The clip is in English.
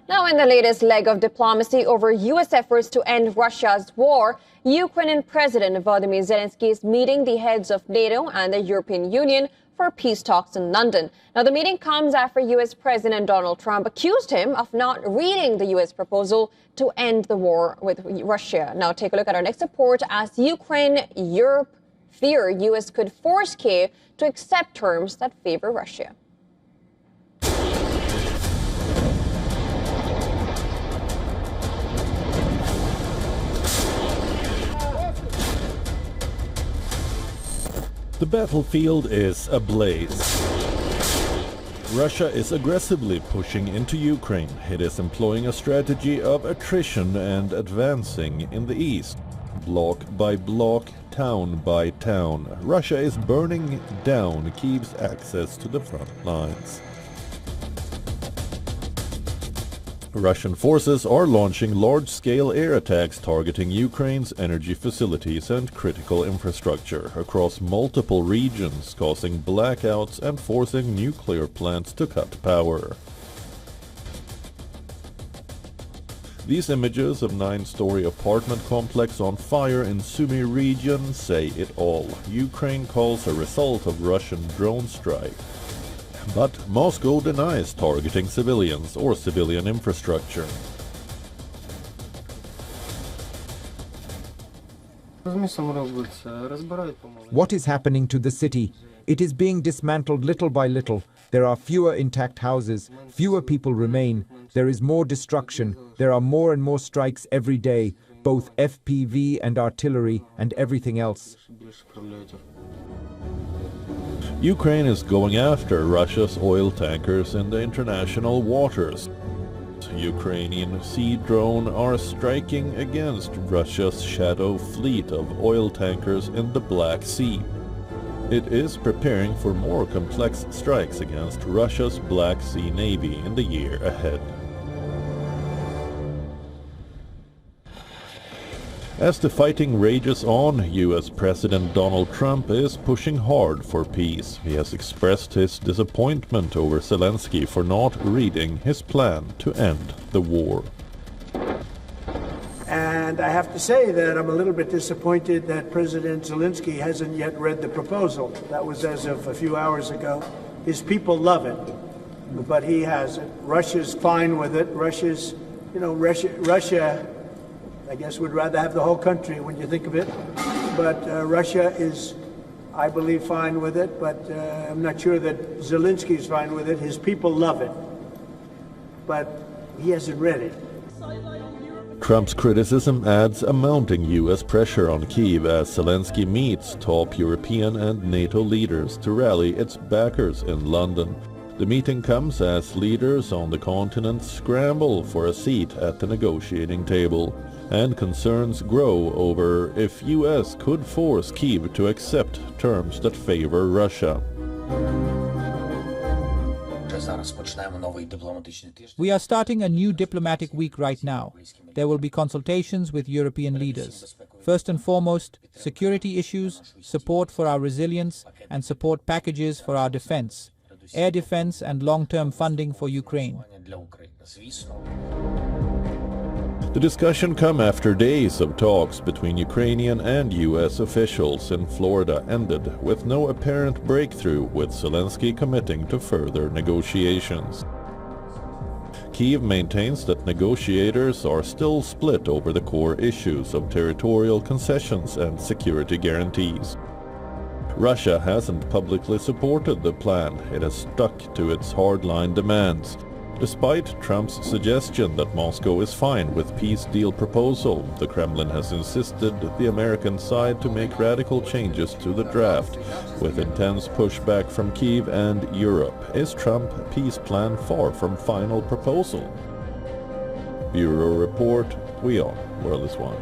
Now, in the latest leg of diplomacy over U.S. efforts to end Russia's war, Ukrainian President Volodymyr Zelensky is meeting the heads of NATO and the European Union for peace talks in London. Now, the meeting comes after U.S. President Donald Trump accused him of not reading the U.S. proposal to end the war with Russia. Now, take a look at our next report. As Europe fear U.S. could force Kyiv to accept terms that favor Russia. The battlefield is ablaze. Russia is aggressively pushing into Ukraine. It is employing a strategy of attrition and advancing in the east. Block by block, town by town, Russia is burning down Kyiv's access to the front lines. Russian forces are launching large-scale air attacks targeting Ukraine's energy facilities and critical infrastructure across multiple regions, causing blackouts and forcing nuclear plants to cut power. These images of 9-story apartment complex on fire in Sumy region say it all. Ukraine calls a result of Russian drone strike. But Moscow denies targeting civilians or civilian infrastructure. What is happening to the city? It is being dismantled little by little. There are fewer intact houses, fewer people remain. There is more destruction. There are more and more strikes every day, both FPV and artillery and everything else. Ukraine is going after Russia's oil tankers in the international waters. Ukrainian sea drones are striking against Russia's shadow fleet of oil tankers in the Black Sea. It is preparing for more complex strikes against Russia's Black Sea Navy in the year ahead. As the fighting rages on, U.S. President Donald Trump is pushing hard for peace. He has expressed his disappointment over Zelensky for not reading his plan to end the war. And I have to say that I'm a little bit disappointed that President Zelensky hasn't yet read the proposal. That was as of a few hours ago. His people love it, but he hasn't. Russia's fine with it. Russia, I guess, would rather have the whole country when you think of it. But Russia is, I believe, fine with it. But I'm not sure that Zelensky's fine with it. His people love it. But he hasn't read it. Trump's criticism adds a mounting U.S. pressure on Kyiv as Zelensky meets top European and NATO leaders to rally its backers in London. The meeting comes as leaders on the continent scramble for a seat at the negotiating table, and concerns grow over if U.S. could force Kyiv to accept terms that favor Russia. We are starting a new diplomatic week right now. There will be consultations with European leaders. First and foremost, security issues, support for our resilience, and support packages for our defense, air defense and long-term funding for Ukraine. The discussion come after days of talks between Ukrainian and U.S. officials in Florida ended with no apparent breakthrough, with Zelensky committing to further negotiations. Kyiv maintains that negotiators are still split over the core issues of territorial concessions and security guarantees. Russia hasn't publicly supported the plan. It has stuck to its hardline demands. Despite Trump's suggestion that Moscow is fine with peace deal proposal, the Kremlin has insisted the American side to make radical changes to the draft, with intense pushback from Kyiv and Europe. Is Trump peace plan far from final proposal? Bureau Report, WION World is One.